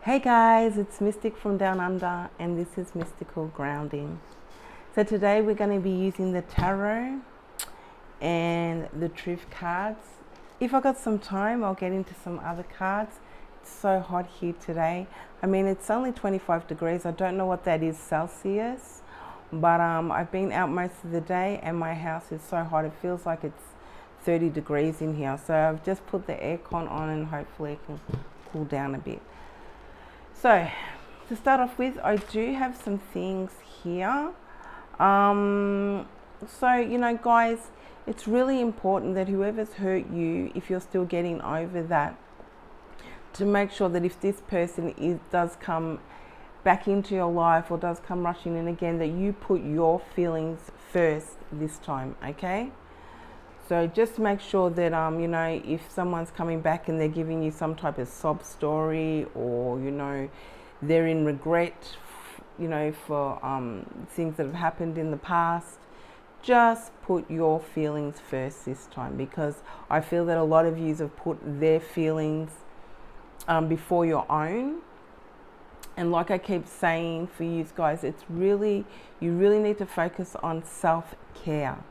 Hey guys, it's Mystic from Down Under, and this is Mystical Grounding. So today we're going to be using the tarot and the truth cards. If I got some time, I'll get into some other cards. It's so hot here today. I mean, it's only 25 degrees. I don't know what that is Celsius, but I've been out most of the day and my house is so hot. It feels like it's 30 degrees in here. So I've just put the aircon on and hopefully it can cool down a bit. So, to start off with, I do have some things here. Guys, it's really important that whoever's hurt you, if you're still getting over that, to make sure that if this person does come back into your life or does come rushing in again, that you put your feelings first this time, okay? So just make sure that, if someone's coming back and they're giving you some type of sob story, or, they're in regret, for things that have happened in the past, just put your feelings first this time, because I feel that a lot of you have put their feelings before your own. And like I keep saying for you guys, you really need to focus on self-care.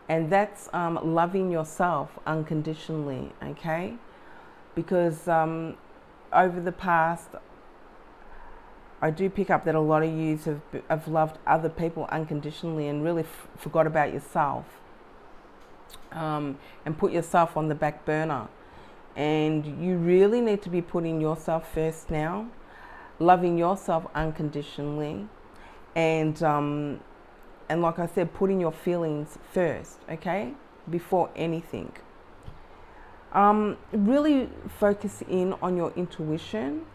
And that's loving yourself unconditionally, okay? Because over the past, I do pick up that a lot of you have loved other people unconditionally and really forgot about yourself, and put yourself on the back burner. And you really need to be putting yourself first now, loving yourself unconditionally, and like I said, putting your feelings first, okay, before anything. Really focus in on your intuition,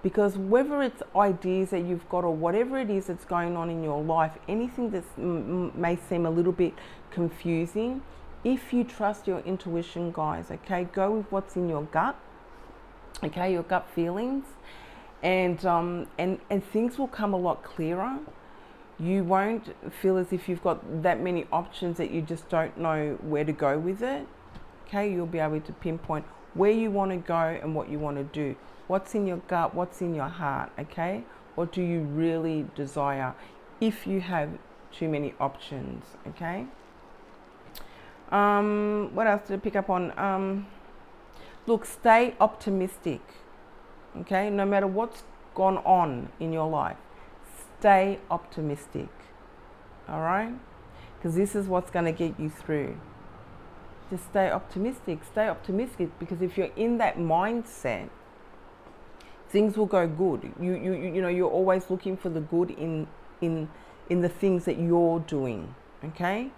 because whether it's ideas that you've got or whatever it is that's going on in your life, anything that may seem a little bit confusing, if you trust your intuition, guys, okay, go with what's in your gut, okay, your gut feelings, and things will come a lot clearer. You won't feel as if you've got that many options that you just don't know where to go with it. Okay, you'll be able to pinpoint where you want to go and what you want to do. What's in your gut, what's in your heart, okay? What do you really desire if you have too many options, okay? What else did I pick up on? Look, stay optimistic, okay? No matter what's gone on in your life, stay optimistic, all right? Because this is what's going to get you through. Just stay optimistic, because if you're in that mindset, things will go good. You're always looking for the good in the things that you're doing, okay?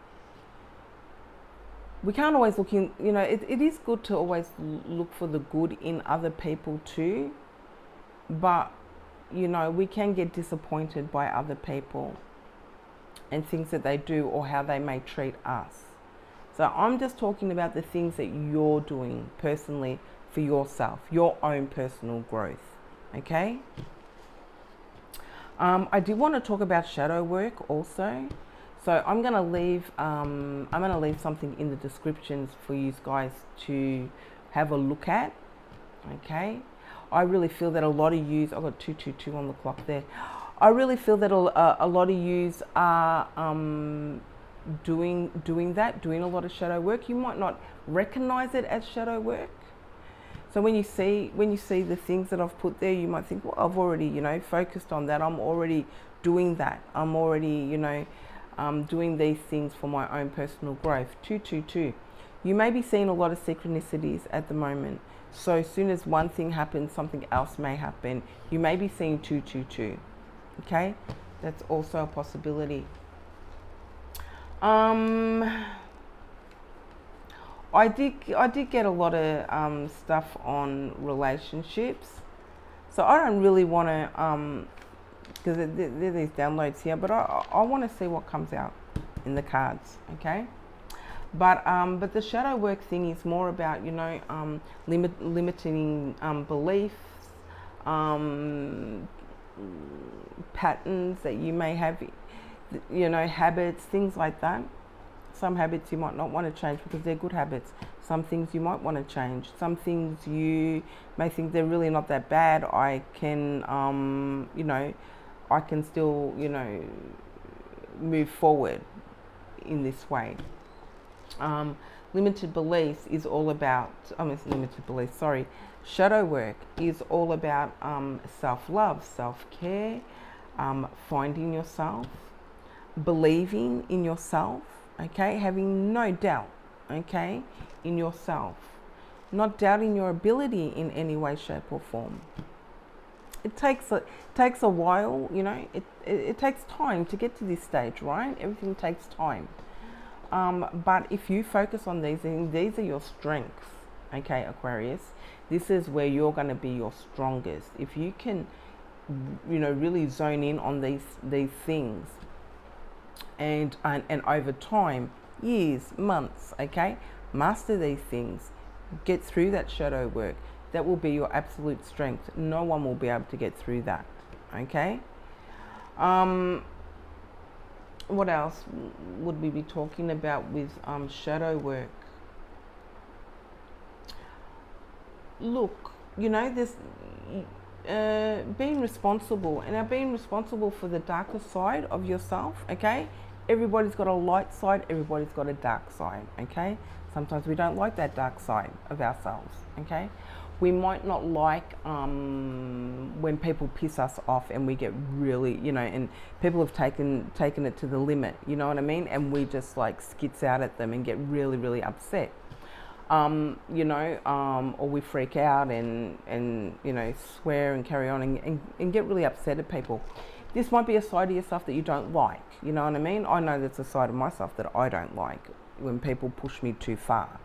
We can't always look in, it is good to always look for the good in other people too, but we can get disappointed by other people and things that they do or how they may treat us. So I'm just talking about the things that you're doing personally for yourself, your own personal growth, okay? I do want to talk about shadow work also. So I'm going to leave something in the descriptions for you guys to have a look at, okay? I really feel that a lot of yous, I've got 222 on the clock there. I really feel that a lot of yous are doing a lot of shadow work. You might not recognize it as shadow work. So when you see the things that I've put there, you might think, well, I've already, focused on that. I'm already doing that. I'm already, doing these things for my own personal growth. 222. You may be seeing a lot of synchronicities at the moment. So as soon as one thing happens, something else may happen. You may be seeing 222. Okay, that's also a possibility. I did get a lot of stuff on relationships. So I don't really want to, because there are these downloads here, but I want to see what comes out in the cards. Okay. But the shadow work thing is more about, limiting beliefs, patterns that you may have, habits, things like that. Some habits you might not want to change because they're good habits. Some things you might want to change. Some things you may think they're really not that bad. I can, you know, I can still, you know, move forward in this way. Limited beliefs is all about, limited beliefs, sorry. Shadow work is all about self-love, self-care, finding yourself, believing in yourself, okay, having no doubt, okay, in yourself, not doubting your ability in any way, shape or form. It takes a while, you know, it takes time to get to this stage, right? Everything takes time. But if you focus on these things, these are your strengths, okay, Aquarius. This is where you're going to be your strongest. If you can, you know, really zone in on these things, and over time, years, months, okay, master these things, get through that shadow work. That will be your absolute strength. No one will be able to get through that, okay? What else would we be talking about with shadow work? Look, you know, this being responsible, and now being responsible for the darker side of yourself, okay? Everybody's got a light side, everybody's got a dark side, okay? Sometimes we don't like that dark side of ourselves, okay? We might not like when people piss us off and we get really, you know, and people have taken it to the limit, you know what I mean? And we just like skits out at them and get really, really upset. You know, or we freak out and you know, swear and carry on and get really upset at people. This might be a side of yourself that you don't like, you know what I mean? I know that's a side of myself that I don't like, when people push me too far.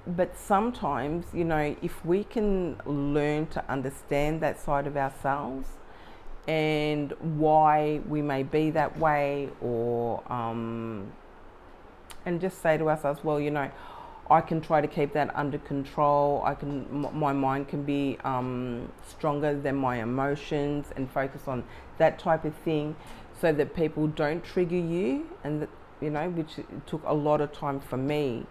But sometimes, you know, if we can learn to understand that side of ourselves and why we may be that way, or and just say to ourselves, well, you know, I can try to keep that under control. My mind can be stronger than my emotions, and focus on that type of thing, so that people don't trigger you, and that, you know, which took a lot of time for me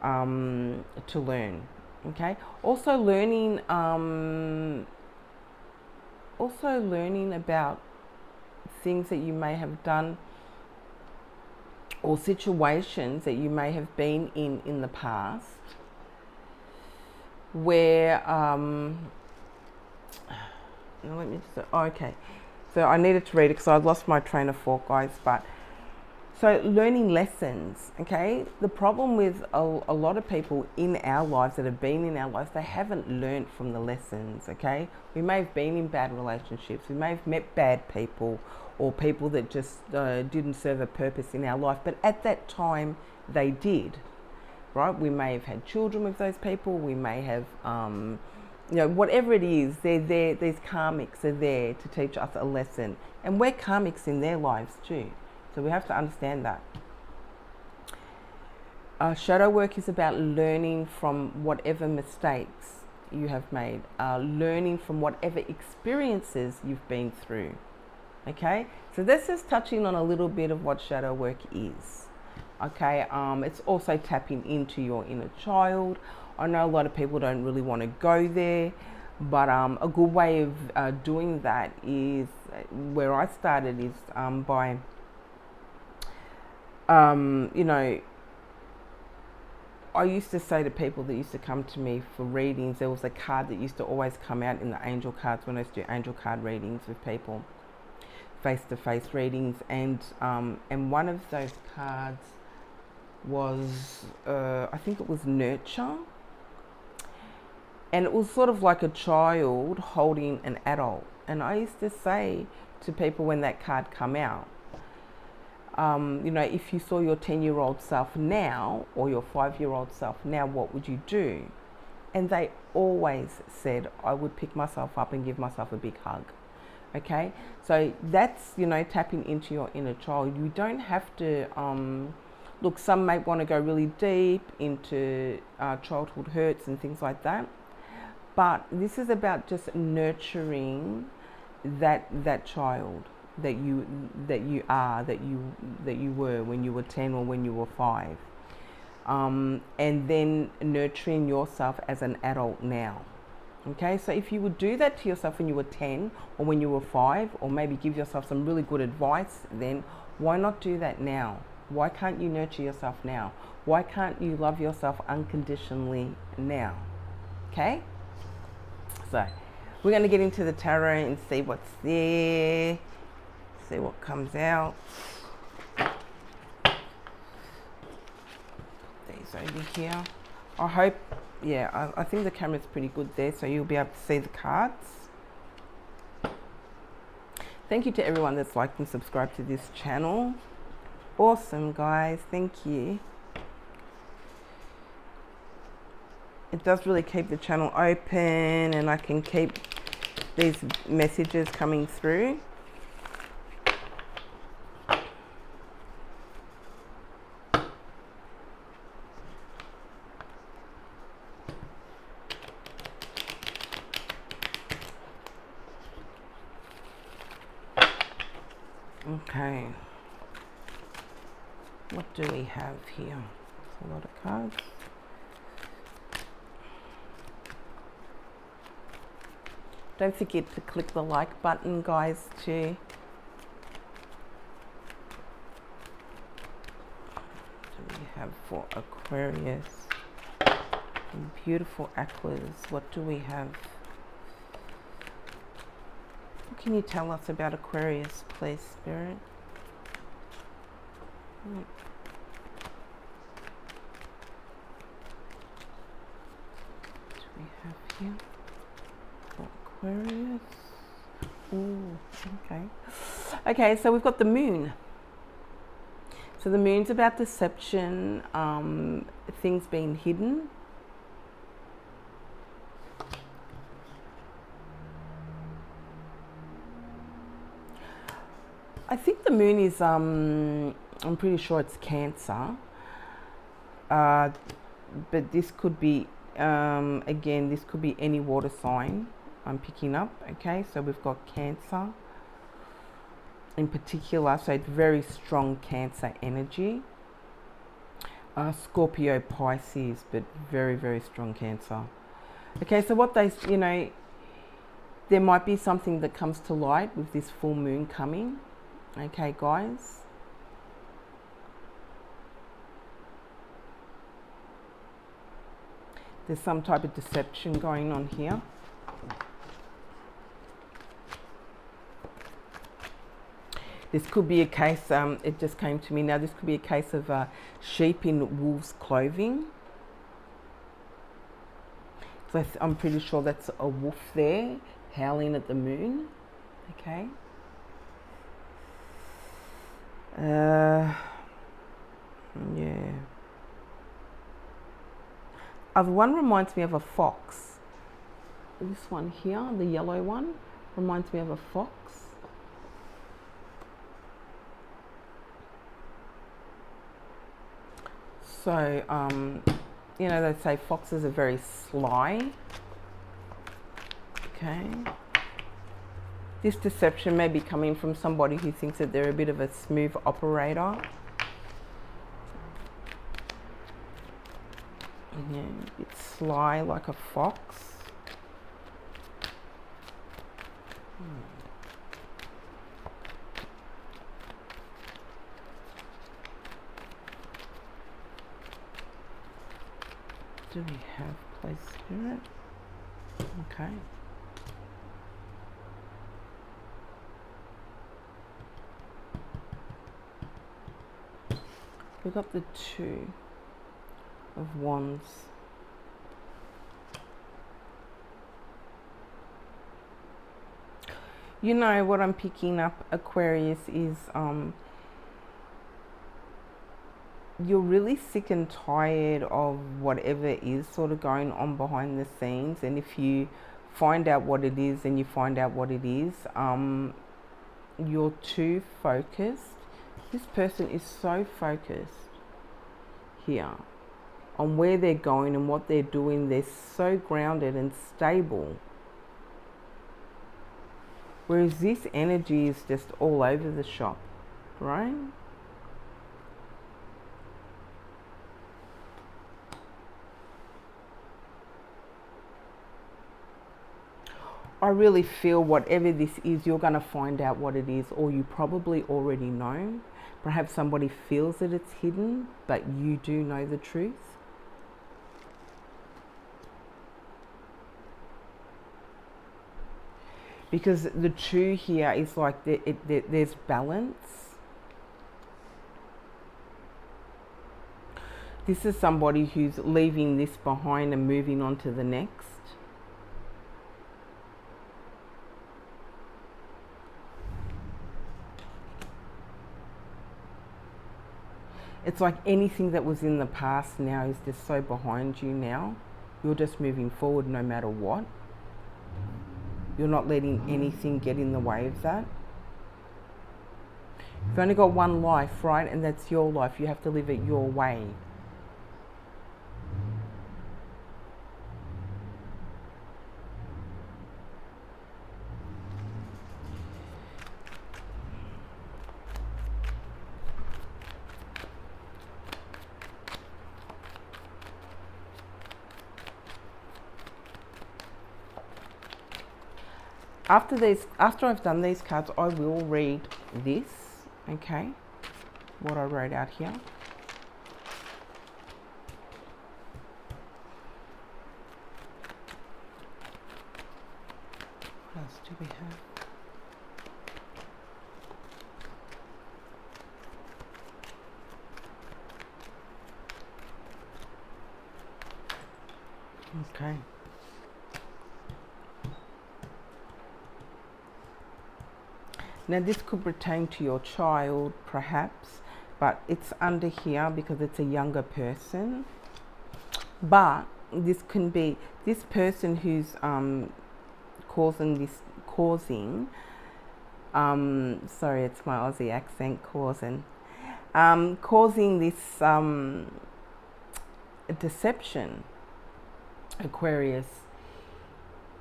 to learn. Okay. Also learning about things that you may have done, or situations that you may have been in the past, where let me just, okay, so I needed to read it because I lost my train of thought, guys. But so learning lessons, okay? The problem with a lot of people in our lives that have been in our lives, they haven't learned from the lessons, okay? We may have been in bad relationships, we may have met bad people, or people that just didn't serve a purpose in our life, but at that time they did, right? We may have had children with those people, we may have, you know, whatever it is, they're there, these karmics are there to teach us a lesson. And we're karmics in their lives too. So we have to understand that. Shadow work is about learning from whatever mistakes you have made, learning from whatever experiences you've been through. Okay, so this is touching on a little bit of what shadow work is. Okay, it's also tapping into your inner child. I know a lot of people don't really want to go there, but a good way of doing that is, where I started, is by you know, I used to say to people that used to come to me for readings, there was a card that used to always come out in the angel cards when I used to do angel card readings with people, face-to-face readings, and one of those cards was, I think it was nurture, and it was sort of like a child holding an adult. And I used to say to people when that card come out, you know, if you saw your 10-year-old self now, or your 5-year-old self now, what would you do? And they always said, I would pick myself up and give myself a big hug. Okay, so that's, you know, tapping into your inner child. You don't have to, look, some may want to go really deep into childhood hurts and things like that, but this is about just nurturing that child. that you were when you were 10 or when you were 5, and then nurturing yourself as an adult now. Okay, so if you would do that to yourself when you were 10 or when you were 5, or maybe give yourself some really good advice, then why not do that now? Why can't you nurture yourself now? Why can't you love yourself unconditionally now? Okay, so we're going to get into the tarot and see what's there, see what comes out. These over here. I hope, yeah, I think the camera's pretty good there, so you'll be able to see the cards. Thank you to everyone that's liked and subscribed to this channel. Awesome, guys. Thank you. It does really keep the channel open, and I can keep these messages coming through. Okay, what do we have here? It's a lot of cards. Don't forget to click the like button, guys, too. What do we have for Aquarius? Beautiful aquas. What do we have? What can you tell us about Aquarius, please, Spirit? What do we have here for Aquarius? Ooh, okay. Okay, so we've got the moon. So the moon's about deception, things being hidden. I think the moon is, I'm pretty sure it's Cancer. But this could be, again, this could be any water sign I'm picking up. Okay, so we've got Cancer in particular, so it's very strong Cancer energy. Scorpio, Pisces, but very, very strong Cancer. Okay, so what they, you know, there might be something that comes to light with this full moon coming. Okay, guys. There's some type of deception going on here. This could be a case, it just came to me now, this could be a case of sheep in wolf's clothing. So I'm pretty sure that's a wolf there, howling at the moon. Okay. Yeah. Other one reminds me of a fox. This one here, the yellow one, reminds me of a fox. So, you know, they say foxes are very sly. Okay. This deception may be coming from somebody who thinks that they're a bit of a smooth operator. Yeah, it's sly like a fox. Do we have place spirit? Okay. We got the 2 of Wands. You know what I'm picking up, Aquarius, is you're really sick and tired of whatever is sort of going on behind the scenes, and if you find out what it is, then you find out what it is. You're too focused. This person is so focused here on where they're going and what they're doing. They're so grounded and stable Whereas this energy is just all over the shop, right? I really feel whatever this is, you're going to find out what it is, or you probably already know. Perhaps somebody feels that it's hidden, but you do know the truth. Because the 2 here is like there's balance. This is somebody who's leaving this behind and moving on to the next. It's like anything that was in the past now is just so behind you now. You're just moving forward no matter what. You're not letting anything get in the way of that. You've only got one life, right? And that's your life. You have to live it your way. After I've done these cards, I will read this, okay? What I wrote out here. What else do we have? Okay. Now this could pertain to your child perhaps, but it's under here because it's a younger person. But this can be this person who's causing, sorry, it's my Aussie accent, causing this deception, Aquarius,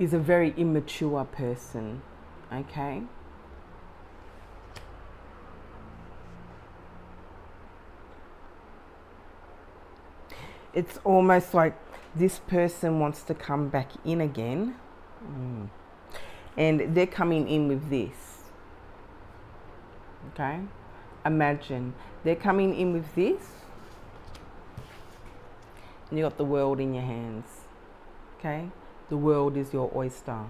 is a very immature person, okay? It's almost like this person wants to come back in again. And they're coming in with this. Okay? Imagine they're coming in with this. And you got the world in your hands. Okay? The world is your oyster.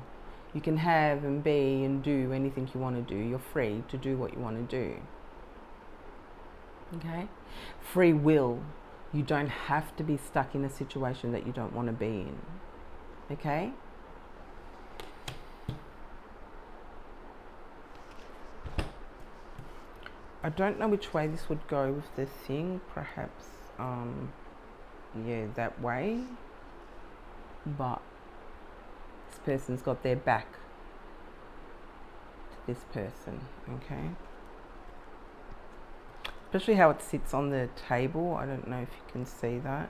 You can have and be and do anything you want to do. You're free to do what you want to do. Okay? Free will. You don't have to be stuck in a situation that you don't want to be in. Okay? I don't know which way this would go with the thing. Perhaps, yeah, that way. But this person's got their back to this person. Okay? Especially how it sits on the table. I don't know if you can see that.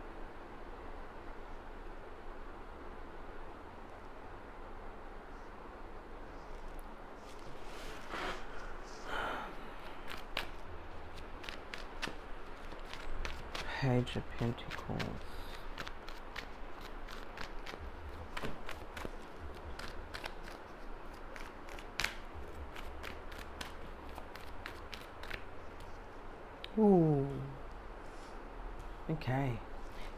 Page of Pentacles. Ooh. Okay.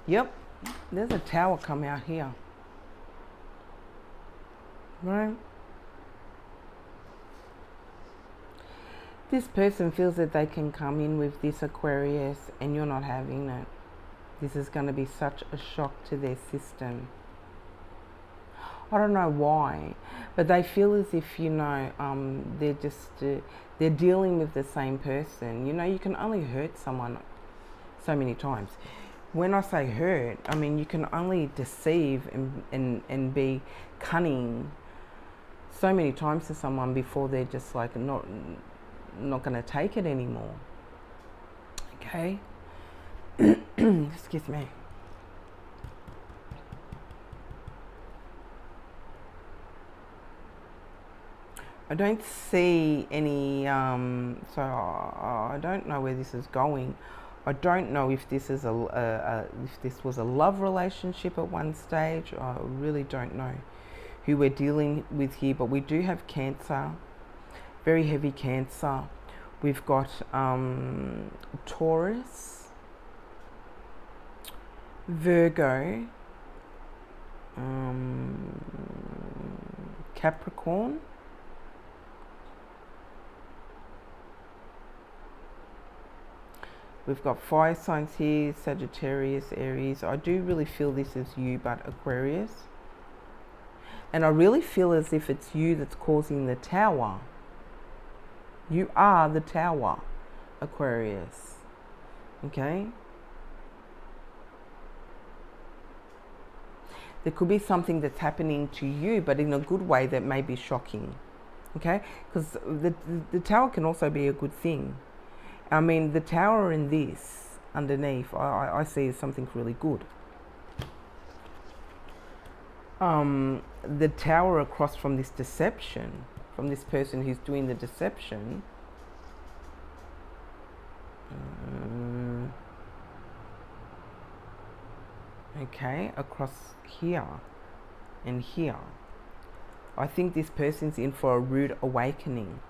Yep. There's a tower come out here. Right? This person feels that they can come in with this, Aquarius, and you're not having it. This is going to be such a shock to their system. I don't know why, but they feel as if, you know, they're just, they're dealing with the same person. You know, you can only hurt someone so many times. When I say hurt, I mean you can only deceive and be cunning so many times to someone before they're just like not going to take it anymore. Okay? Excuse me. I don't see any, so I don't know where this is going. I don't know if this is if this was a love relationship at one stage. I really don't know who we're dealing with here, but we do have Cancer, very heavy Cancer. We've got Taurus, Virgo, Capricorn, we've got fire signs here, Sagittarius, Aries. I do really feel this is you, but Aquarius. And I really feel as if it's you that's causing the Tower. You are the Tower, Aquarius. Okay? There could be something that's happening to you, but in a good way that may be shocking. Okay? Because the Tower can also be a good thing. I mean, the Tower in this, underneath, I see as something really good. The Tower across from this deception, from this person who's doing the deception, okay, across here and here. I think this person's in for a rude awakening.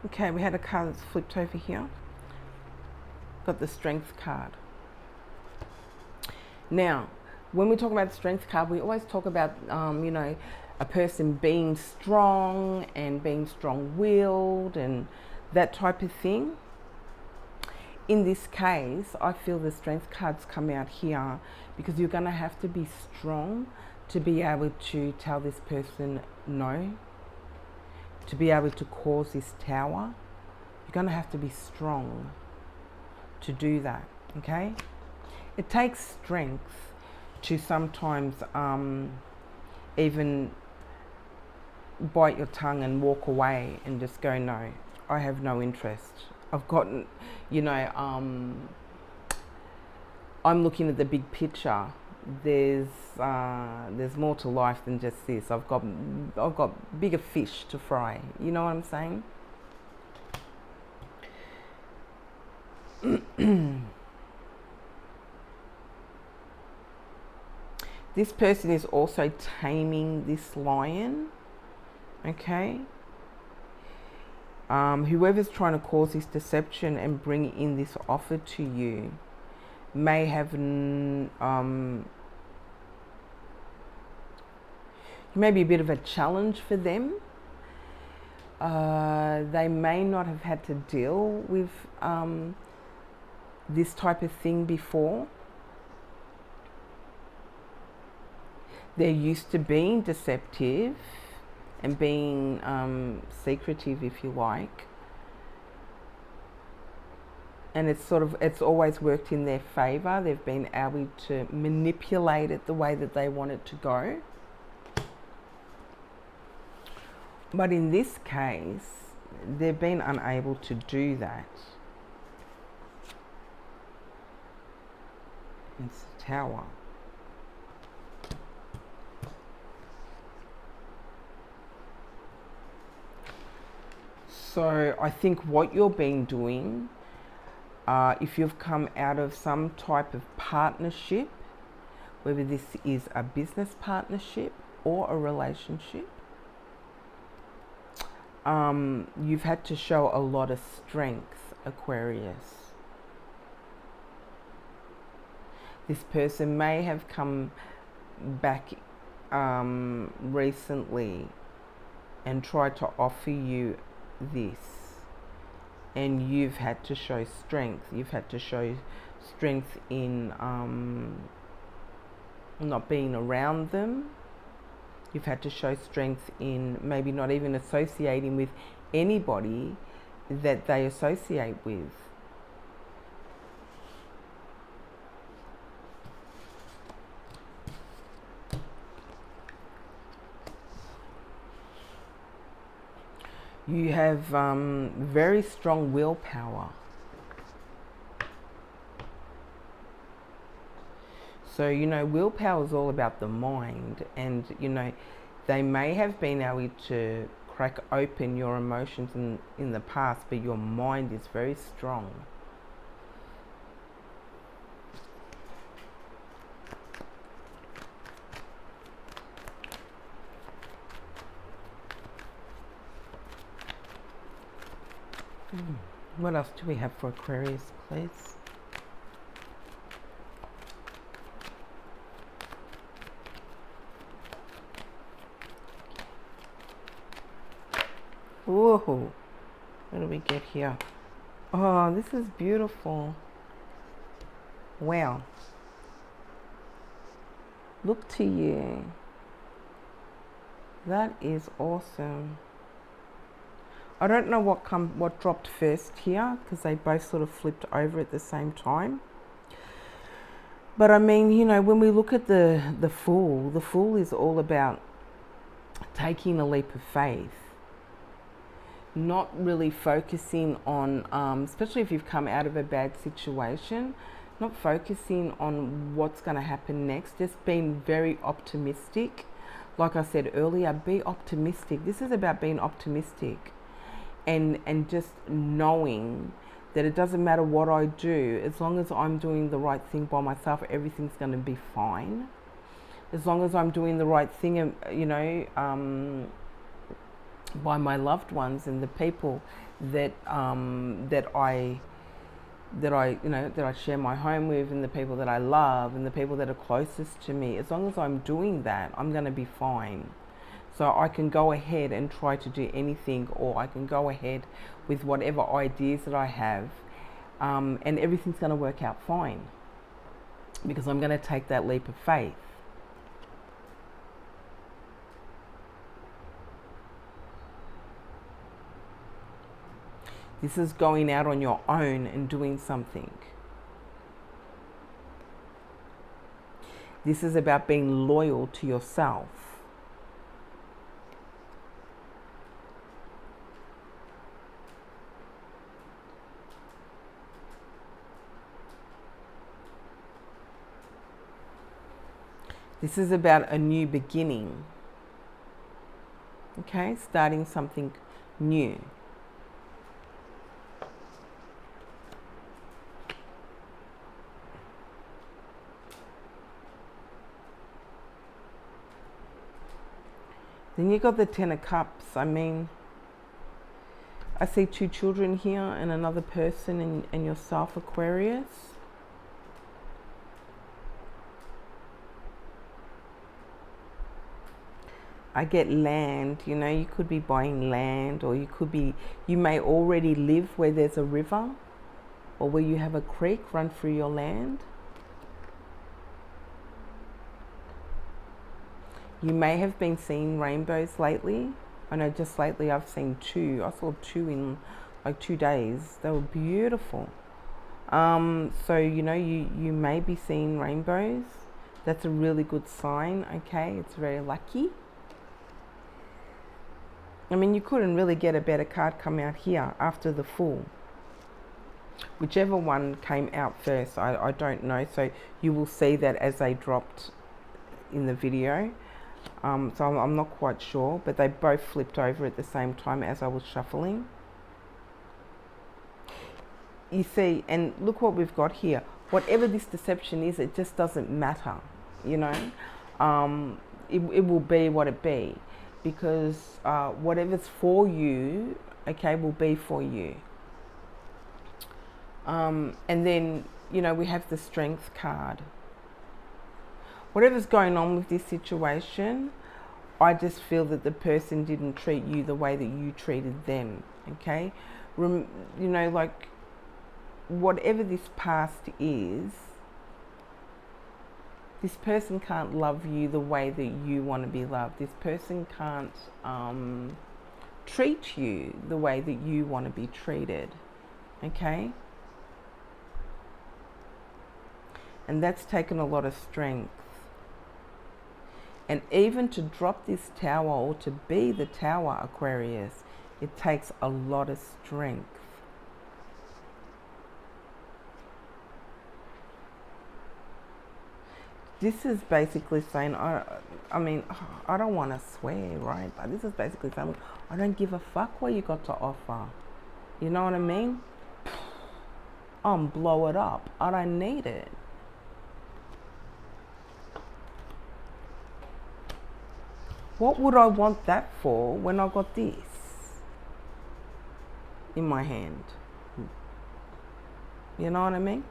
Okay, we had a card that's flipped over here. Got the Strength card. Now, when we talk about the Strength card, we always talk about, you know, a person being strong and being strong-willed and that type of thing. In this case, I feel the Strength cards come out here because you're going to have to be strong to be able to tell this person no. To be able to cause this Tower, you're going to have to be strong to do that, okay? It takes strength to sometimes even bite your tongue and walk away and just go, no, I have no interest. I've gotten, you know, I'm looking at the big picture. There's more to life than just this. I've got bigger fish to fry. You know what I'm saying? This person is also taming this lion. Okay. Whoever's trying to cause this deception and bring in this offer to you may have maybe a bit of a challenge for them. They may not have had to deal with this type of thing before. They're used to being deceptive and being secretive, if you like. And it's always worked in their favor. They've been able to manipulate it the way that they want it to go. But in this case, they've been unable to do that. It's the Tower. So I think what you've been doing, if you've come out of some type of partnership, whether this is a business partnership or a relationship, you've had to show a lot of strength, Aquarius. This person may have come back recently and tried to offer you this. and you've had to show strength. You've had to show strength in not being around them. You've had to show strength in maybe not even associating with anybody that they associate with. You have very strong willpower. So, you know, willpower is all about the mind, and, you know, they may have been able to crack open your emotions in the past, but your mind is very strong. What else do we have for Aquarius, please? Whoa, what do we get here? Oh, this is beautiful. Wow. Look to you. That is awesome. I don't know what dropped first here, because they both sort of flipped over at the same time. But I mean, you know, when we look at the Fool is all about taking a leap of faith. Not really focusing on, especially if you've come out of a bad situation, not focusing on what's going to happen next, just being very optimistic. Like I said earlier, be optimistic. This is about being optimistic and just knowing that it doesn't matter what I do, as long as I'm doing the right thing by myself, everything's going to be fine. As long as I'm doing the right thing, you know, by my loved ones and the people that I share my home with, and the people that I love, and the people that are closest to me. As long as I'm doing that, I'm going to be fine. So I can go ahead and try to do anything, or I can go ahead with whatever ideas that I have, and everything's going to work out fine, because I'm going to take that leap of faith. This is going out on your own and doing something. This is about being loyal to yourself. This is about a new beginning. Okay, starting something new. Then you got the Ten of Cups. I mean, I see two children here and another person and yourself, Aquarius. I get land. You know, you could be buying land, or you may already live where there's a river, or where you have a creek run through your land. You may have been seeing rainbows lately. I know just lately I've seen two. I saw two in like 2 days. They were beautiful. So, you know, you may be seeing rainbows. That's a really good sign, okay? It's very lucky. I mean, you couldn't really get a better card come out here after the Fool. Whichever one came out first, I don't know. So you will see that as they dropped in the video. So I'm not quite sure, but they both flipped over at the same time as I was shuffling. You see, and look what we've got here. Whatever this deception is, it just doesn't matter, you know. It will be what it be, because whatever's for you, okay, will be for you. And then, you know, we have the Strength card. Whatever's going on with this situation, I just feel that the person didn't treat you the way that you treated them, okay? you know, like whatever this past is, this person can't love you the way that you want to be loved. This person can't treat you the way that you want to be treated. Okay? And that's taken a lot of strength. And even to drop this tower, or to be the tower, Aquarius, it takes a lot of strength. This is basically saying, I mean, I don't want to swear, right? But this is basically saying, I don't give a fuck what you got to offer. You know what I mean? Blow it up. I don't need it. What would I want that for when I got this in my hand? You know what I mean?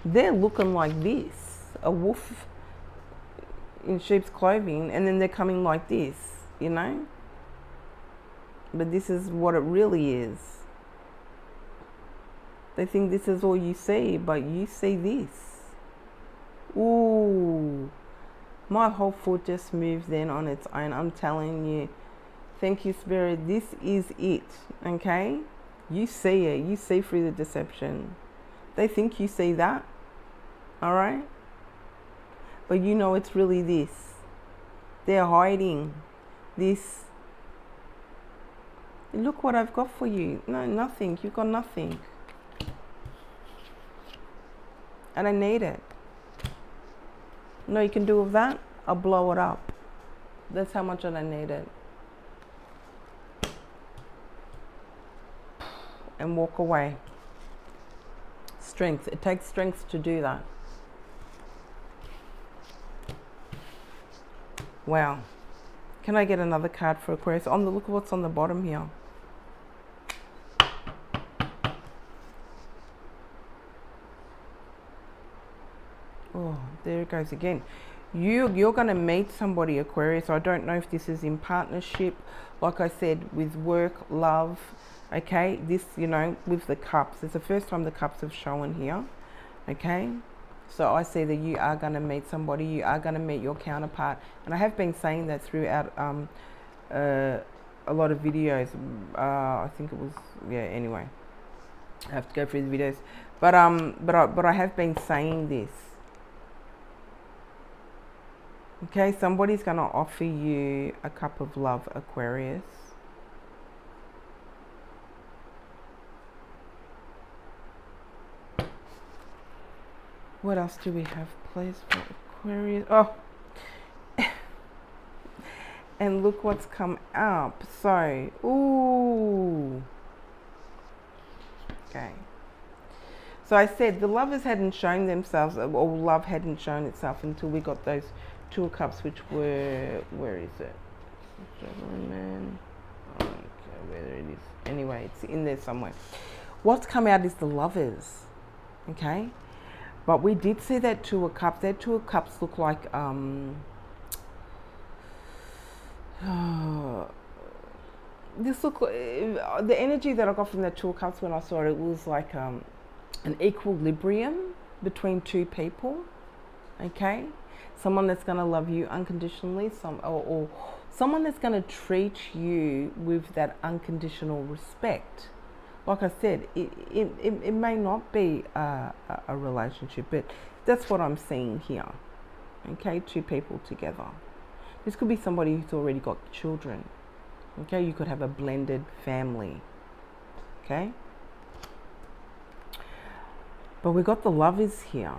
They're looking like this, a wolf in sheep's clothing, and then they're coming like this, you know? But this is what it really is. They think this is all you see, but you see this. Ooh, my whole foot just moved then on its own. I'm telling you. Thank you, Spirit. This is it, okay? You see it. You see through the deception. They think you see that, all right? But you know it's really this. They're hiding this. Look what I've got for you. No, nothing. You've got nothing. And I need it. You know you can do with that? I'll blow it up. That's how much I need it. And walk away. Strength. It takes strength to do that. Wow. Can I get another card for Aquarius? On the look at what's on the bottom here. Oh, there it goes again. You're going to meet somebody, Aquarius. I don't know if this is in partnership, like I said, with work, love. Okay, this, you know, with the cups. It's the first time the cups have shown here. Okay, so I see that you are going to meet somebody. You are going to meet your counterpart. And I have been saying that throughout a lot of videos. I think it was, yeah, anyway. I have to go through the videos. But I have been saying this. Okay, somebody's going to offer you a cup of love, Aquarius. What else do we have, please, for Aquarius? Oh, and look what's come up. So, ooh. Okay. So I said the lovers hadn't shown themselves, or love hadn't shown itself until we got those Two of Cups, which were, where is it? Man. Okay, whether it is. Anyway, it's in there somewhere. What's come out is the Lovers. Okay? But we did see that Two of Cups. That Two of Cups look like this look the energy that I got from that Two of Cups when I saw it, it was like an equilibrium between two people. Okay? Someone that's going to love you unconditionally, or someone that's going to treat you with that unconditional respect. Like I said, it may not be a relationship, but that's what I'm seeing here. Okay, two people together. This could be somebody who's already got children. Okay, you could have a blended family. Okay, but we got the Lovers here.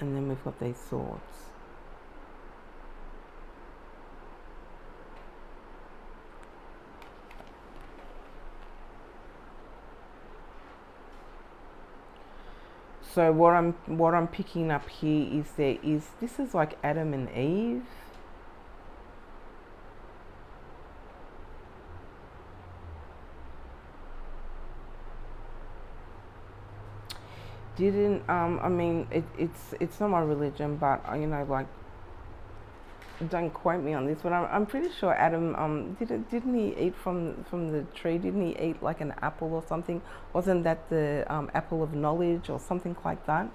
And then we've got these Swords. So what I'm picking up here is this is like Adam and Eve. didn't, I mean, it's not my religion, but you know, like, don't quote me on this, but I'm pretty sure Adam, didn't he eat from the tree? Didn't he eat like an apple or something? Wasn't that the apple of knowledge or something like that?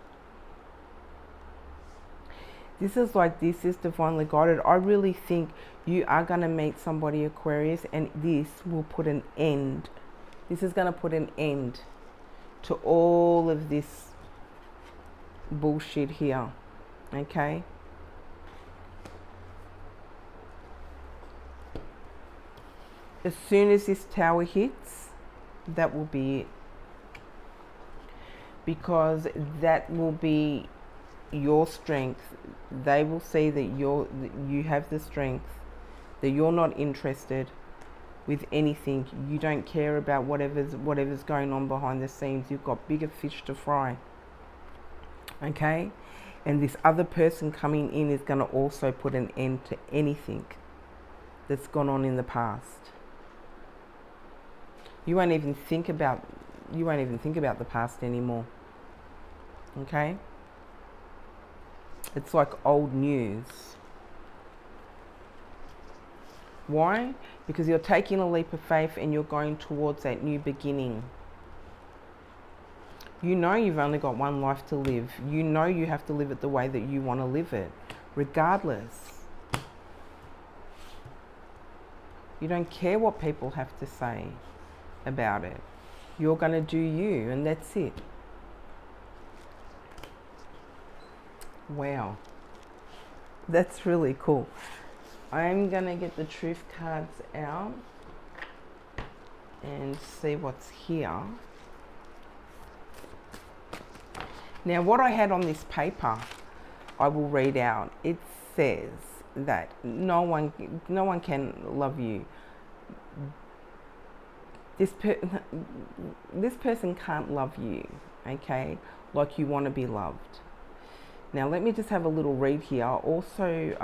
This is divinely guided. I really think you are going to meet somebody, Aquarius, and this will put an end. This is going to put an end to all of this bullshit here. Okay? As soon as this tower hits, that will be it. Because that will be your strength. They will see that you have the strength, that you're not interested with anything. You don't care about whatever's going on behind the scenes. You've got bigger fish to fry. Okay? And this other person coming in is going to also put an end to anything that's gone on in the past. You won't even think about the past anymore. Okay? It's like old news. Why? Because you're taking a leap of faith and you're going towards that new beginning. You know you've only got one life to live. You know you have to live it the way that you want to live it, regardless. You don't care what people have to say about it. You're going to do you, and that's it. Wow. That's really cool. I'm going to get the truth cards out and see what's here. Now, what I had on this paper, I will read out. It says that no one can love you. This person can't love you, okay, like you want to be loved. Now, let me just have a little read here. Also,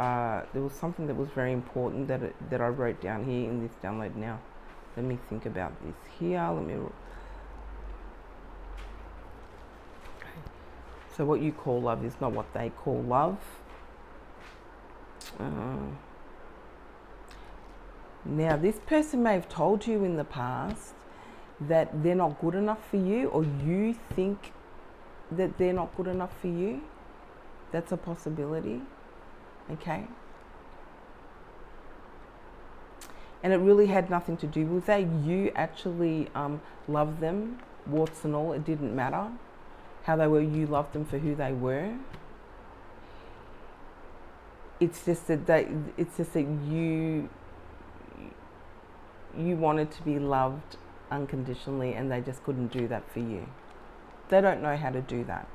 there was something that was very important that I wrote down here in this download now. Let me think about this here. So what you call love is not what they call love. Now, this person may have told you in the past that they're not good enough for you, or you think that they're not good enough for you. That's a possibility, okay? And it really had nothing to do with that. You actually loved them, warts and all. It didn't matter how they were. You loved them for who they were. It's just that you wanted to be loved unconditionally, and they just couldn't do that for you. They don't know how to do that.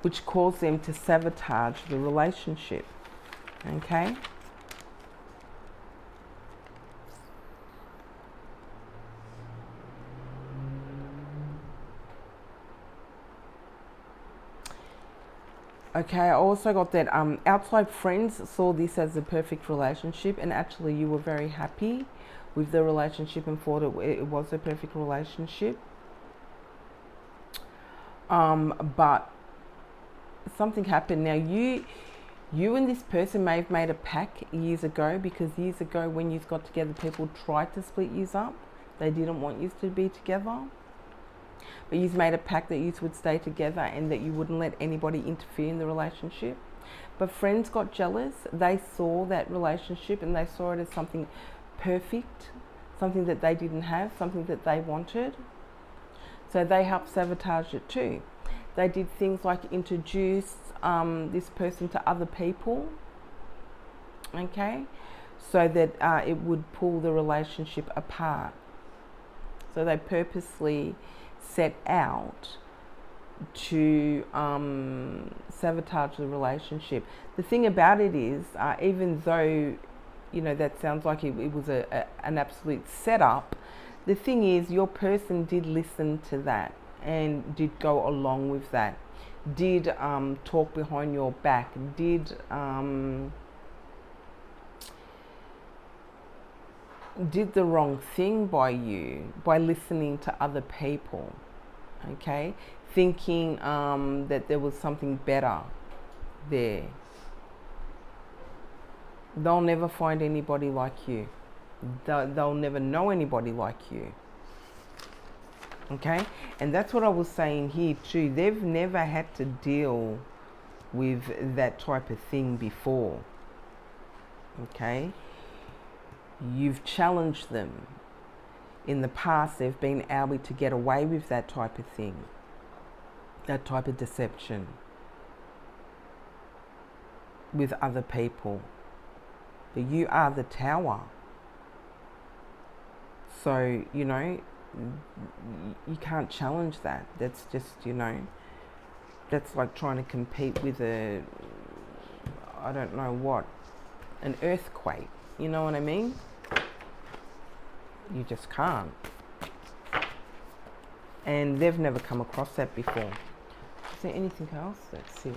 Which caused them to sabotage the relationship. Okay? Okay, I also got that outside friends saw this as a perfect relationship, and actually you were very happy with the relationship and thought it was a perfect relationship. But something happened. Now you and this person may have made a pact years ago, because years ago when you got together, people tried to split you up. They didn't want you to be together. But you've made a pact that you would stay together and that you wouldn't let anybody interfere in the relationship. But friends got jealous. They saw that relationship and they saw it as something perfect, something that they didn't have, something that they wanted. So they helped sabotage it too. They did things like introduce this person to other people, okay, so that it would pull the relationship apart. So they purposely set out to sabotage the relationship. The thing about it is, even though, you know, that sounds like it was an absolute setup, the thing is, your person did listen to that and did go along with that, did talk behind your back, did did the wrong thing by you by listening to other people, okay? Thinking that there was something better there. They'll never find anybody like you. They'll never know anybody like you. Okay? And that's what I was saying here too. They've never had to deal with that type of thing before. Okay? You've challenged them. In the past, they've been able to get away with that type of thing. That type of deception with other people. But you are the tower. So, you know, you can't challenge that. That's just, you know, that's like trying to compete with a, I don't know what, an earthquake. You know what I mean? You just can't. And they've never come across that before. Is there anything else? Let's see.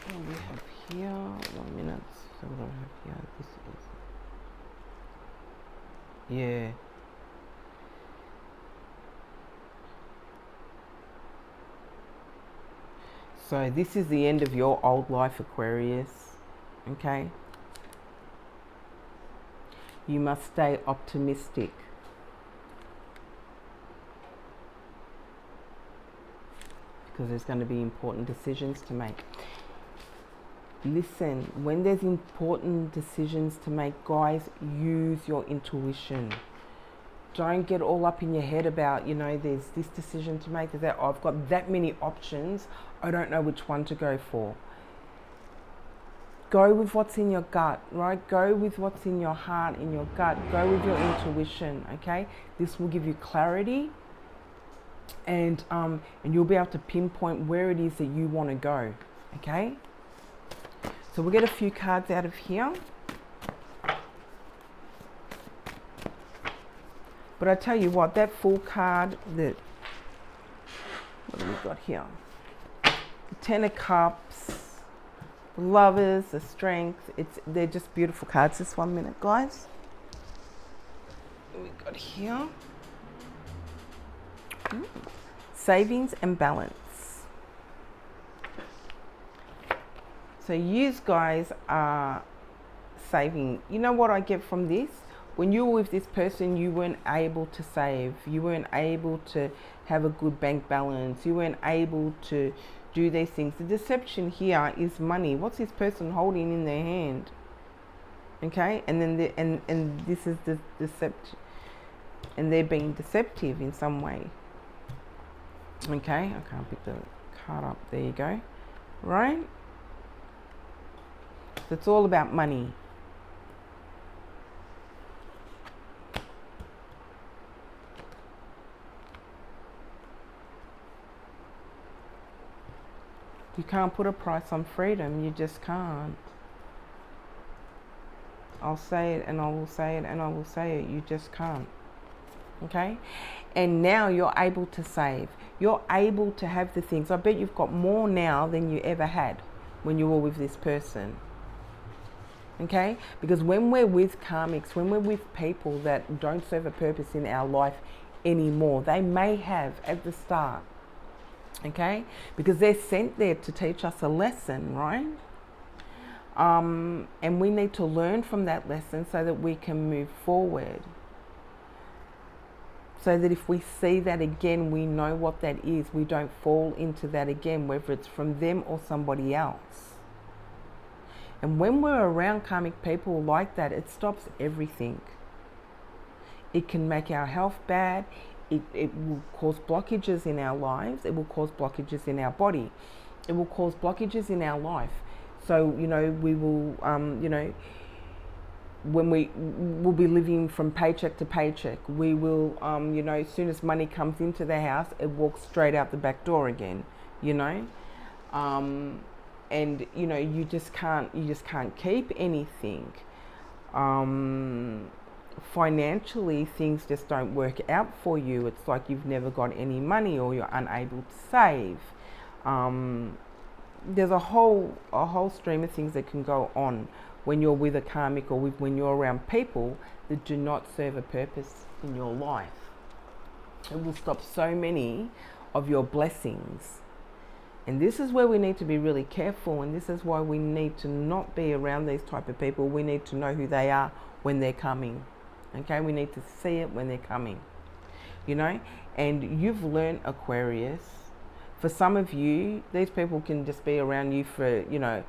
What do we have here? 1 minute. So what do I have here? This is. Yeah. So this is the end of your old life, Aquarius. Okay? You must stay optimistic. Because there's going to be important decisions to make. Listen, when there's important decisions to make, guys, use your intuition. Don't get all up in your head about, you know, there's this decision to make, that oh, I've got that many options, I don't know which one to go for. Go with what's in your gut, right? Go with what's in your heart, in your gut. Go with your intuition, okay? This will give you clarity, and you'll be able to pinpoint where it is that you want to go, okay? So we'll get a few cards out of here. But I tell you what, that Fool card, what have we got here? The Ten of Cups, the Lovers, the Strength. They're just beautiful cards. Just 1 minute, guys. What have we got here? Savings and balance. So you guys are saving. You know what I get from this? When you were with this person, you weren't able to save. You weren't able to have a good bank balance. You weren't able to do these things. The deception here is money. What's this person holding in their hand? Okay, and then and this is the deception, and they're being deceptive in some way. Okay, I can't pick the card up. There you go. Right? So it's all about money. You can't put a price on freedom. You just can't. I'll say it and I will say it and I will say it. You just can't. Okay? And now you're able to save. You're able to have the things. I bet you've got more now than you ever had when you were with this person. Okay? Because when we're with karmics, when we're with people that don't serve a purpose in our life anymore, they may have at the start. Okay? Because they're sent there to teach us a lesson, right? And we need to learn from that lesson so that we can move forward. So that if we see that again, we know what that is. We don't fall into that again, whether it's from them or somebody else. And when we're around karmic people like that, it stops everything. It can make our health bad. It will cause blockages in our lives. It will cause blockages in our body. It will cause blockages in our life. So, you know, we will, you know, when we'll be living from paycheck to paycheck, we will, you know, as soon as money comes into the house, it walks straight out the back door again, you know. And, you know, you just can't keep anything. Financially, things just don't work out for you. It's like you've never got any money or you're unable to save. there's a whole stream of things that can go on when you're with a karmic, or when you're around people that do not serve a purpose in your life. It will stop so many of your blessings. And this is where we need to be really careful, and this is why we need to not be around these type of people. We need to know who they are when they're coming. Okay, we need to see it when they're coming. You know, and you've learned, Aquarius. For some of you, these people can just be around you for, you know,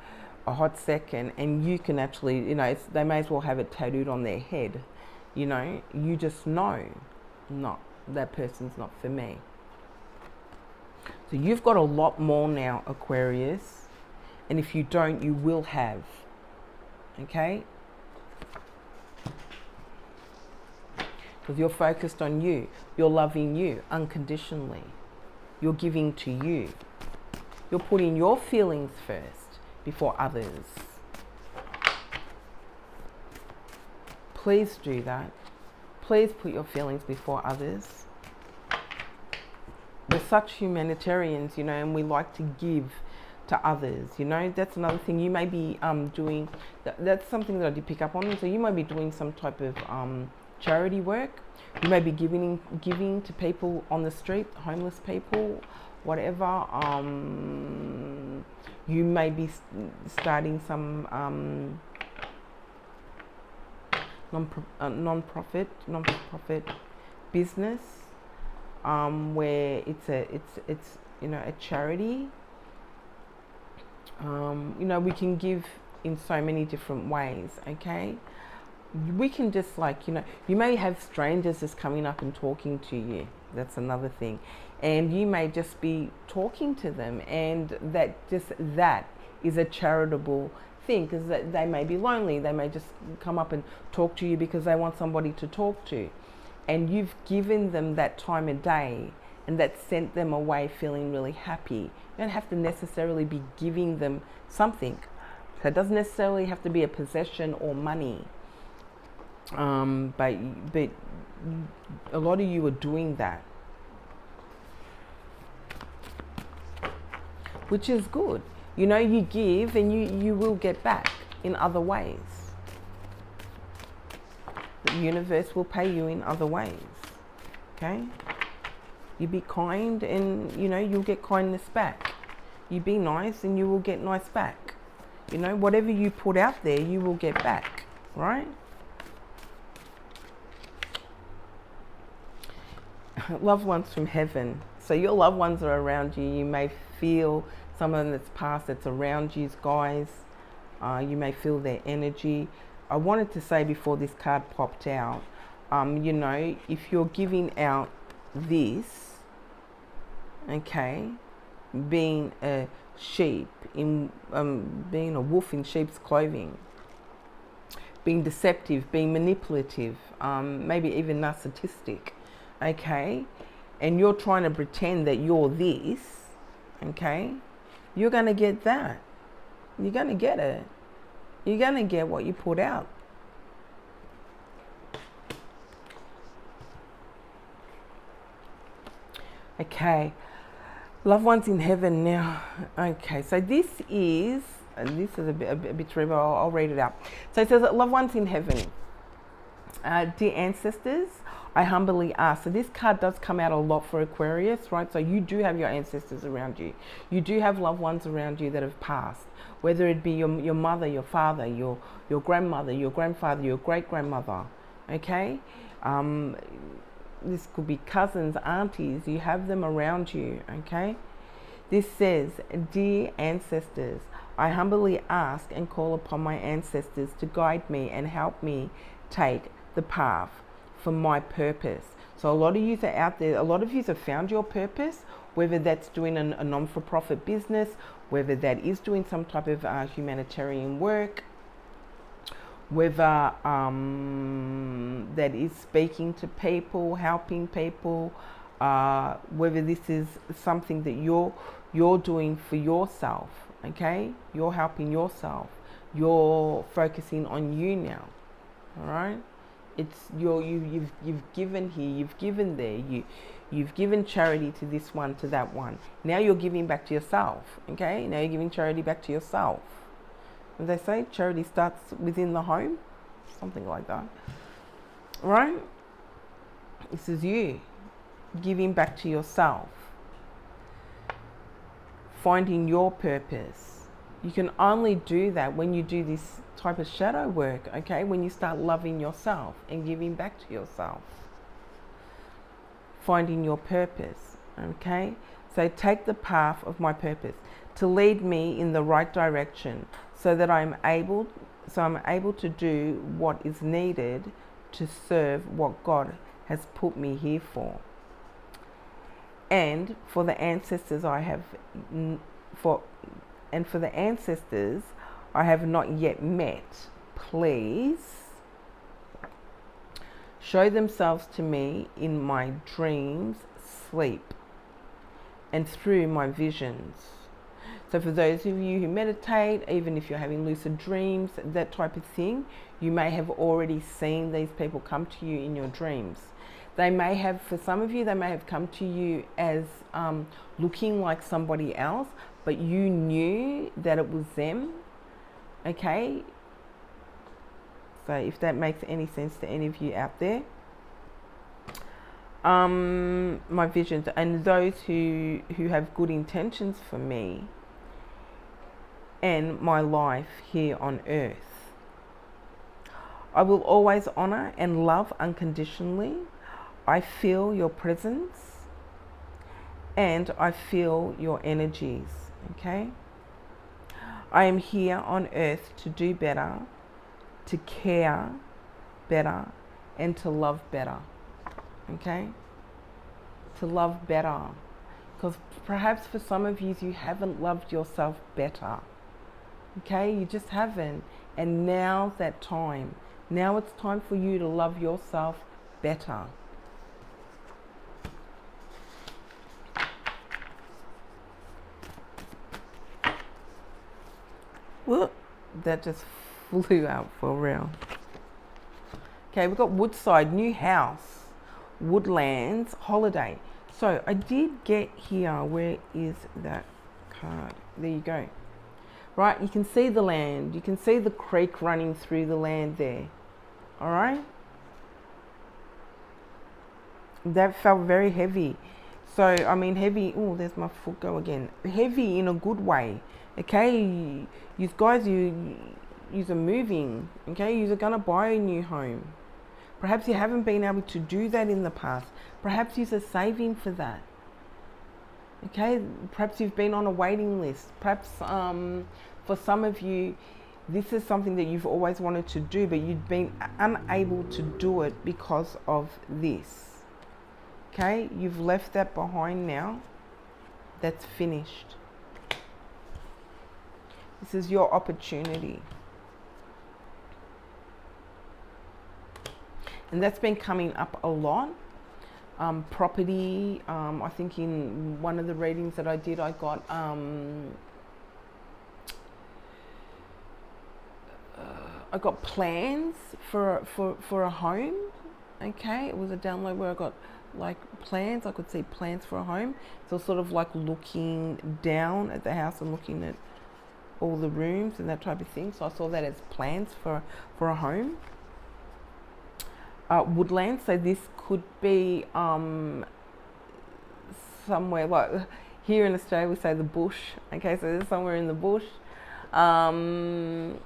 a hot second, and you can actually, you know, they may as well have it tattooed on their head. You know, you just know, no, that person's not for me. So you've got a lot more now, Aquarius, and if you don't, you will have. Okay? Because you're focused on you. You're loving you unconditionally. You're giving to you. You're putting your feelings first before others. Please do that. Please put your feelings before others. We're such humanitarians, you know, and we like to give to others, you know. That's another thing you may be doing. That's something that I did pick up on. So you might be doing some type of charity work. You may be giving to people on the street, homeless people, whatever. You may be starting some non-profit business, where it's you know, a charity. You know, we can give in so many different ways. Okay, we can just, like, you know, you may have strangers just coming up and talking to you. That's another thing. And you may just be talking to them, and that is a charitable thing, because they may be lonely. They may just come up and talk to you because they want somebody to talk to, and you've given them that time of day, and that sent them away feeling really happy. You don't have to necessarily be giving them something. So it doesn't necessarily have to be a possession or money. But a lot of you are doing that, which is good. You know, you give and you will get back in other ways. The universe will pay you in other ways. Okay? You be kind, and, you know, you'll get kindness back. You be nice and you will get nice back. You know, whatever you put out there, you will get back. Right? Loved ones from heaven. So your loved ones are around you. You may feel someone that's passed that's around you, guys. You may feel their energy. I wanted to say before this card popped out, you know, if you're giving out this, okay, being a sheep in being a wolf in sheep's clothing, being deceptive, being manipulative, maybe even narcissistic, okay, and you're trying to pretend that you're this, okay, you're going to get that. You're going to get it. You're going to get what you put out. Okay, loved ones in heaven now. Okay, so this is a bit cerebral. I'll read it out. So it says that loved ones in heaven. Dear ancestors, I humbly ask. So this card does come out a lot for Aquarius, right? So you do have your ancestors around you. You do have loved ones around you that have passed, whether it be your mother, your father, your grandmother, your grandfather, your great-grandmother, okay? This could be cousins, aunties. You have them around you, okay? This says, dear ancestors, I humbly ask and call upon my ancestors to guide me and help me take the path for my purpose. So a lot of you are out there, a lot of you have found your purpose, whether that's doing a non-for-profit business, whether that is doing some type of humanitarian work, whether that is speaking to people, helping people, whether this is something that you're doing for yourself, okay? You're helping yourself. You're focusing on you now, all right? It's you've given here, you've given there, you've given charity to this one, to that one. Now you're giving back to yourself. Okay, now you're giving charity back to yourself. As they say, charity starts within the home, something like that, right? This is you giving back to yourself, finding your purpose. You can only do that when you do this type of shadow work, okay? When you start loving yourself and giving back to yourself. Finding your purpose, okay? So take the path of my purpose to lead me in the right direction so that I'm able to do what is needed to serve what God has put me here for. And for the ancestors I have not yet met, please show themselves to me in my dreams, sleep, and through my visions. So for those of you who meditate, even if you're having lucid dreams, that type of thing, you may have already seen these people come to you in your dreams. They may have, for some of you, they may have come to you as looking like somebody else, but you knew that it was them, okay? So if that makes any sense to any of you out there. My visions, and those who have good intentions for me and my life here on earth. I will always honor and love unconditionally. I feel your presence and I feel your energies, okay? I am here on earth to do better, to care better, and to love better, okay? To love better. Because perhaps for some of you, you haven't loved yourself better, okay? You just haven't. And now's that time. Now it's time for you to love yourself better. Whoop, that just flew out for real. Okay, we've got Woodside, new house, Woodlands, holiday. So I did get here, where is that card? There you go. Right, you can see the land. You can see the creek running through the land there. All right. That felt very heavy. So, I mean, heavy. Oh, there's my foot go again. Heavy in a good way. Okay, you guys, you are moving. Okay, you are gonna buy a new home. Perhaps you haven't been able to do that in the past. Perhaps you are saving for that. Okay, perhaps you've been on a waiting list. Perhaps for some of you, this is something that you've always wanted to do, but you've been unable to do it because of this. Okay, you've left that behind now. That's finished. This is your opportunity. And that's been coming up a lot. Property, I think in one of the readings that I did, I got plans for a home. Okay, it was a download where I got like plans. I could see plans for a home. So sort of like looking down at the house and looking at all the rooms and that type of thing. So I saw that as plans for a home. Woodland, so this could be somewhere like here in Australia we say the bush. Okay, so this is somewhere in the bush.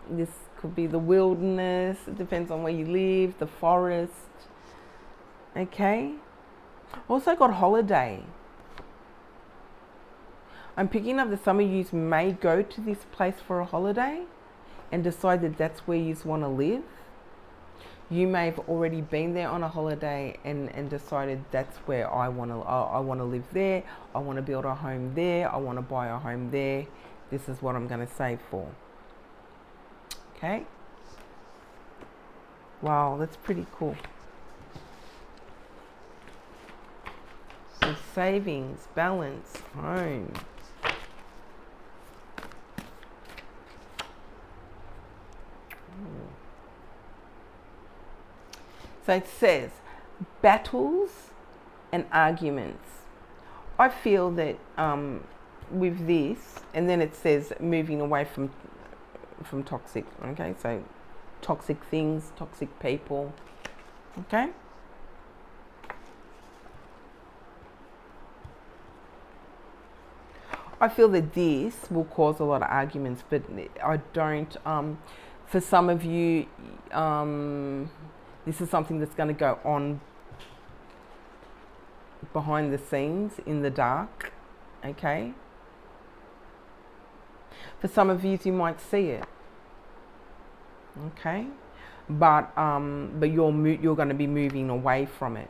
This could be the wilderness. It depends on where you live. The forest. Okay. Also got holiday. I'm picking up that some of you may go to this place for a holiday and decide that that's where you want to live. You may have already been there on a holiday and decided that's where I want to live there. I want to build a home there. I want to buy a home there. This is what I'm going to save for. Okay. Wow, that's pretty cool. So savings, balance, home. So it says battles and arguments. I feel that with this, and then it says moving away from toxic. Okay, so toxic things, toxic people. Okay. I feel that this will cause a lot of arguments, but I don't. For some of you, this is something that's going to go on behind the scenes in the dark. Okay. For some of you, you might see it. Okay, but you're going to be moving away from it.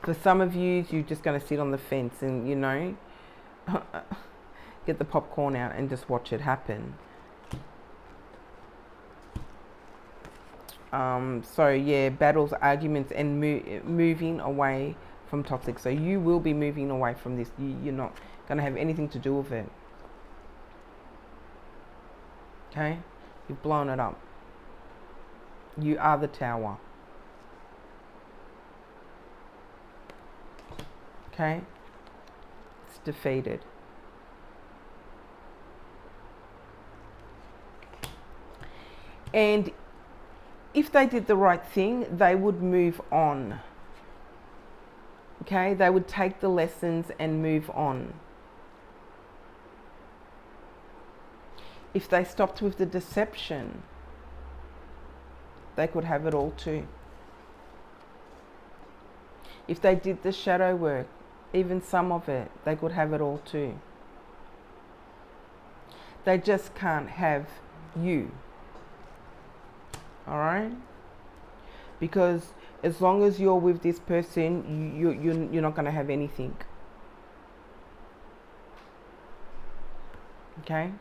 For some of you, you're just going to sit on the fence and, you know, get the popcorn out and just watch it happen. So yeah, battles, arguments, and moving away from toxic. So you will be moving away from this. You're not going to have anything to do with it. Okay, you've blown it up. You are the tower. Okay, it's defeated. And if they did the right thing, they would move on. Okay, they would take the lessons and move on. If they stopped with the deception, they could have it all too. If they did the shadow work, even some of it, they could have it all too. They just can't have you. All right? Because as long as you're with this person, you're not going to have anything. Okay?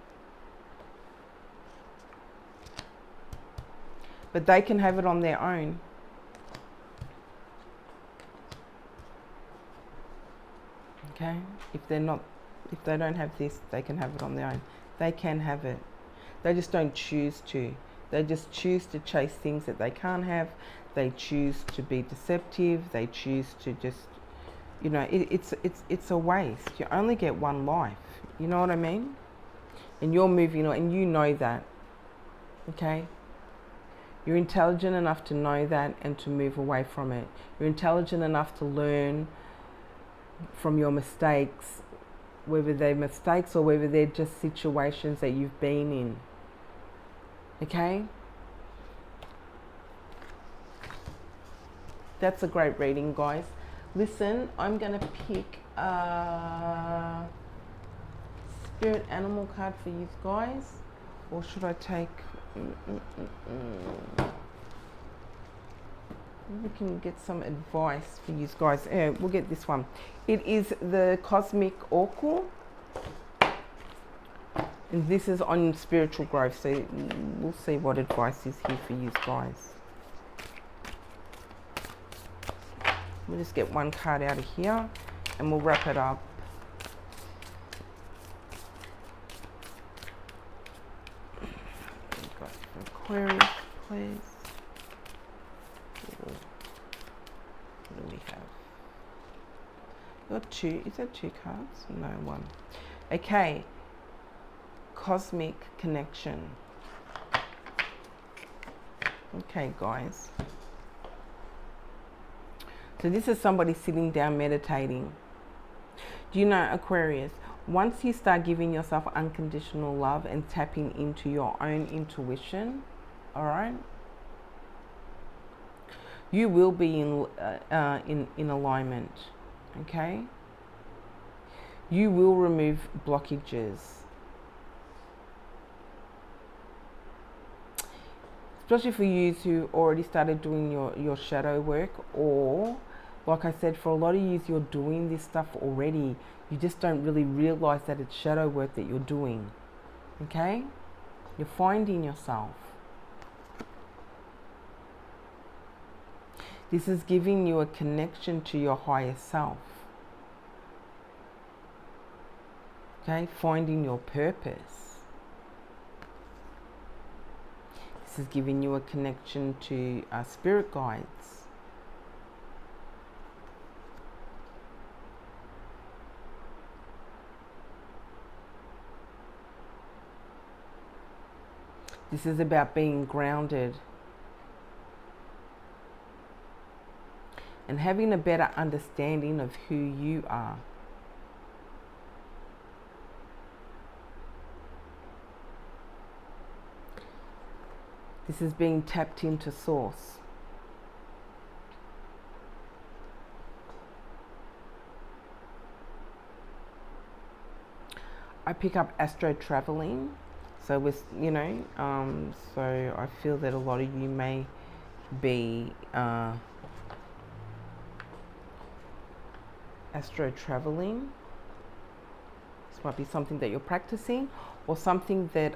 But they can have it on their own. Okay? If they don't have this, they can have it on their own. They can have it. They just don't choose to. They just choose to chase things that they can't have. They choose to be deceptive. They choose to just, you know, it's a waste. You only get one life. You know what I mean? And you're moving on, and you know that. Okay? You're intelligent enough to know that and to move away from it. You're intelligent enough to learn from your mistakes, whether they're mistakes or whether they're just situations that you've been in. Okay? That's a great reading, guys. Listen, I'm going to pick a spirit animal card for you guys. Or should I take... we can get some advice for you guys. We'll get this one. It is the Cosmic Oracle. And this is on spiritual growth. So we'll see what advice is here for you guys. We'll just get one card out of here and we'll wrap it up. We've got Aquarius, please. What do we have? Got two. Is that two cards? No, one. Okay. Cosmic connection. Okay, guys. So this is somebody sitting down meditating. Do you know, Aquarius, once you start giving yourself unconditional love and tapping into your own intuition, all right, you will be in alignment. Okay, you will remove blockages, especially for you who already started doing your shadow work, or like I said, for a lot of you, you're doing this stuff already. You just don't really realize that it's shadow work that you're doing. Okay, you're finding yourself. This is giving you a connection to your higher self. Okay, finding your purpose. This This is giving you a connection to spirit guides. This is about being grounded and having a better understanding of who you are. This is being tapped into source. I pick up astro traveling. So with, you know, so I feel that a lot of you may be astro traveling. This might be something that you're practicing, or something that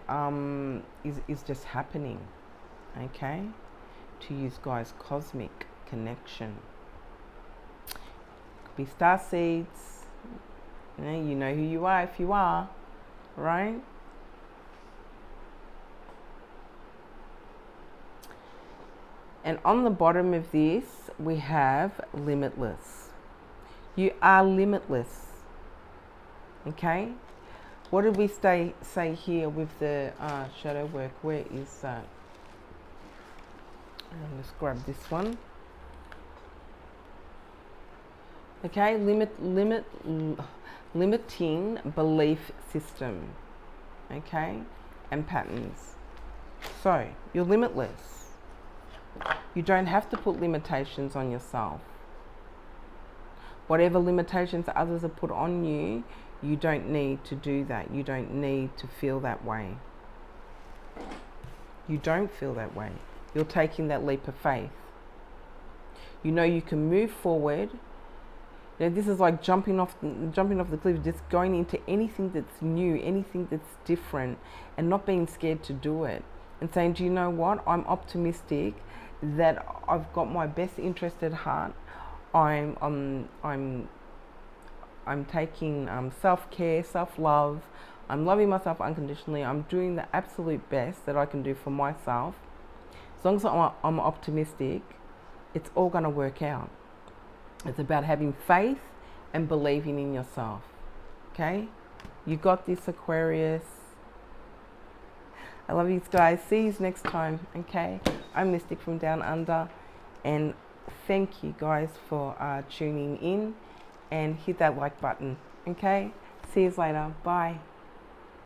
is just happening. Okay, to use guys, cosmic connection. Could be star seeds. You know who you are if you are, right? And on the bottom of this, we have limitless. You are limitless. Okay? What did we say here with the shadow work? Where is that? Let's grab this one. Okay, limiting belief system. Okay, and patterns. So, you're limitless. You don't have to put limitations on yourself. Whatever limitations others have put on you, you don't need to do that. You don't need to feel that way. You don't feel that way. You're taking that leap of faith. You know you can move forward. You know, this is like jumping off the cliff, just going into anything that's new, anything that's different, and not being scared to do it. And saying, do you know what? I'm optimistic that I've got my best interest at heart. I'm taking self-care, self-love. I'm loving myself unconditionally. I'm doing the absolute best that I can do for myself. As long as I'm optimistic, it's all going to work out. It's about having faith and believing in yourself. Okay? You got this, Aquarius. I love you guys. See you next time. Okay? I'm Mystic from Down Under. And thank you guys for tuning in. And hit that like button. Okay? See you later. Bye.